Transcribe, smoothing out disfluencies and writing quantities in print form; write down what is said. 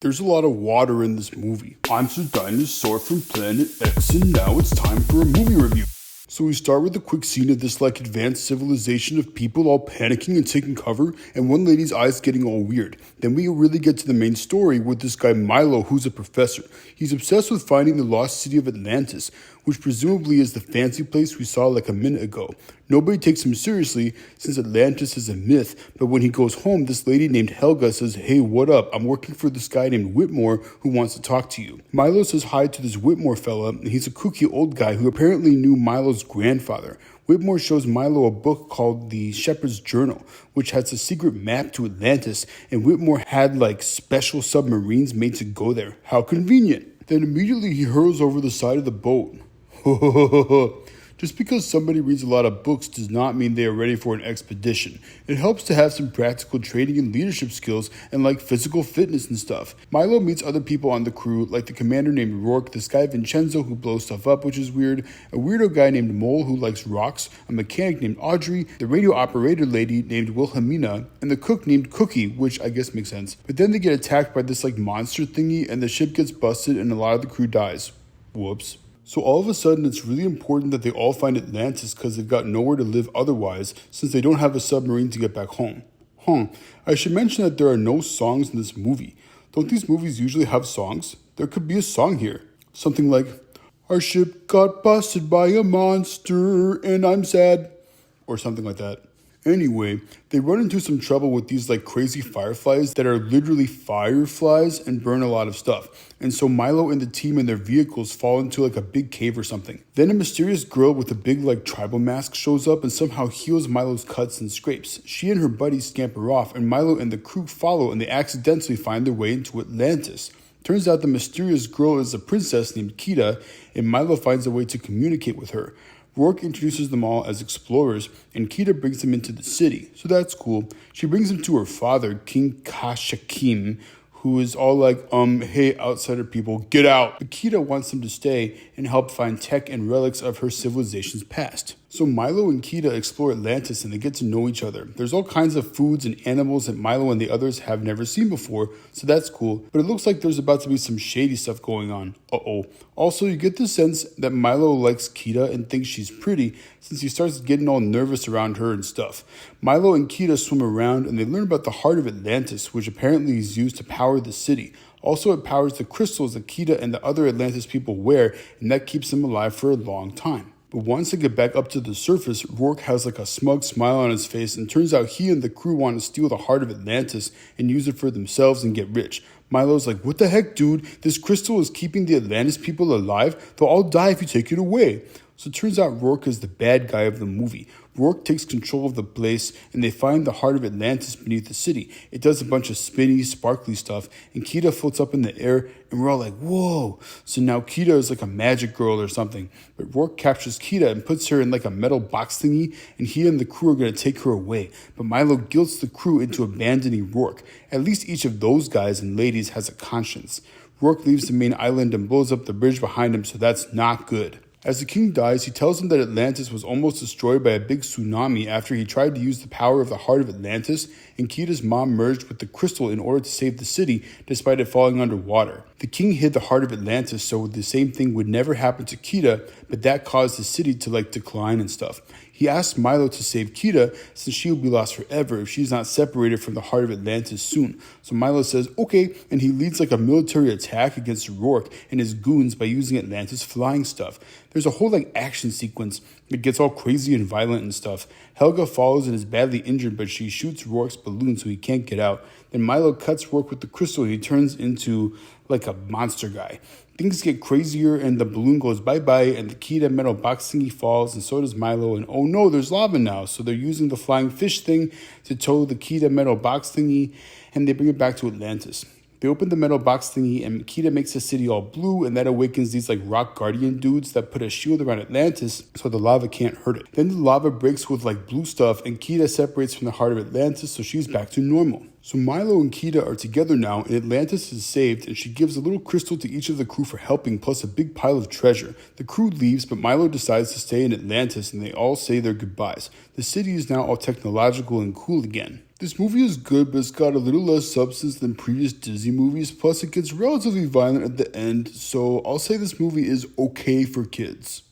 There's a lot of water in this movie. I'm SirDinosaur from Planet X, and now it's time for a movie review. So we start with a quick scene of this advanced civilization of people all panicking and taking cover, and one lady's eyes getting all weird. Then we really get to the main story with this guy Milo, who's a professor. He's obsessed with finding the lost city of Atlantis, which presumably is the fancy place we saw a minute ago. Nobody takes him seriously since Atlantis is a myth, but when he goes home, this lady named Helga says, "Hey, what up? I'm working for this guy named Whitmore who wants to talk to you." Milo says hi to this Whitmore fella, and he's a kooky old guy who apparently knew Milo's grandfather. Whitmore shows Milo a book called The Shepherd's Journal, which has a secret map to Atlantis, and Whitmore had special submarines made to go there. How convenient. Then immediately he hurls over the side of the boat. Just because somebody reads a lot of books does not mean they are ready for an expedition. It helps to have some practical training and leadership skills and physical fitness and stuff. Milo meets other people on the crew, like the commander named Rourke, this guy Vincenzo who blows stuff up, which is weird, a weirdo guy named Mole who likes rocks, a mechanic named Audrey, the radio operator lady named Wilhelmina, and the cook named Cookie, which I guess makes sense. But then they get attacked by this monster thingy, and the ship gets busted and a lot of the crew dies. Whoops. So all of a sudden, it's really important that they all find Atlantis because they've got nowhere to live otherwise since they don't have a submarine to get back home. I should mention that there are no songs in this movie. Don't these movies usually have songs? There could be a song here. Something like, "Our ship got busted by a monster and I'm sad," or something like that. Anyway, they run into some trouble with these crazy fireflies that are literally fireflies and burn a lot of stuff. And so Milo and the team and their vehicles fall into a big cave or something. Then a mysterious girl with a big tribal mask shows up and somehow heals Milo's cuts and scrapes. She and her buddies scamper off, and Milo and the crew follow, and they accidentally find their way into Atlantis. Turns out the mysterious girl is a princess named Kita, and Milo finds a way to communicate with her. Rourke introduces them all as explorers, and Kita brings them into the city, so that's cool. She brings them to her father, King Kashakim, who is all hey, outsider people, get out. But Kita wants them to stay and help find tech and relics of her civilization's past. So Milo and Kita explore Atlantis and they get to know each other. There's all kinds of foods and animals that Milo and the others have never seen before, so that's cool. But it looks like there's about to be some shady stuff going on. Also, you get the sense that Milo likes Kita and thinks she's pretty since he starts getting all nervous around her and stuff. Milo and Kita swim around and they learn about the heart of Atlantis, which apparently is used to power the city. Also, it powers the crystals that Kita and the other Atlantis people wear, and that keeps them alive for a long time. But once they get back up to the surface, Rourke has a smug smile on his face, and turns out he and the crew want to steal the heart of Atlantis and use it for themselves and get rich. Milo's like, "What the heck, dude? This crystal is keeping the Atlantis people alive? They'll all die if you take it away." So it turns out Rourke is the bad guy of the movie. Rourke takes control of the place, and they find the heart of Atlantis beneath the city. It does a bunch of spinny, sparkly stuff, and Kita floats up in the air, and we're all like, whoa. So now Kita is a magic girl or something. But Rourke captures Kita and puts her in a metal box thingy, and he and the crew are going to take her away. But Milo guilts the crew into abandoning Rourke. At least each of those guys and ladies has a conscience. Rourke leaves the main island and blows up the bridge behind him, so that's not good. As the king dies, he tells him that Atlantis was almost destroyed by a big tsunami after he tried to use the power of the heart of Atlantis, and Kita's mom merged with the crystal in order to save the city despite it falling underwater. The king hid the heart of Atlantis so the same thing would never happen to Kita, but that caused the city to decline and stuff. He asks Milo to save Kita since she will be lost forever if she's not separated from the heart of Atlantis soon. So Milo says, okay, and he leads a military attack against Rourke and his goons by using Atlantis flying stuff. There's a whole action sequence that gets all crazy and violent and stuff. Helga follows and is badly injured, but she shoots Rourke's balloon so he can't get out. Then Milo cuts Rourke with the crystal and he turns into a monster guy. Things get crazier and the balloon goes bye-bye and the Kita metal box thingy falls and so does Milo, and oh no, there's lava now. So they're using the flying fish thing to tow the Kita metal box thingy and they bring it back to Atlantis. They open the metal box thingy and Kita makes the city all blue, and that awakens these rock guardian dudes that put a shield around Atlantis so the lava can't hurt it. Then the lava breaks with blue stuff and Kita separates from the heart of Atlantis, so she's back to normal. So Milo and Kita are together now, and Atlantis is saved, and she gives a little crystal to each of the crew for helping, plus a big pile of treasure. The crew leaves, but Milo decides to stay in Atlantis, and they all say their goodbyes. The city is now all technological and cool again. This movie is good, but it's got a little less substance than previous Disney movies, plus it gets relatively violent at the end, so I'll say this movie is okay for kids.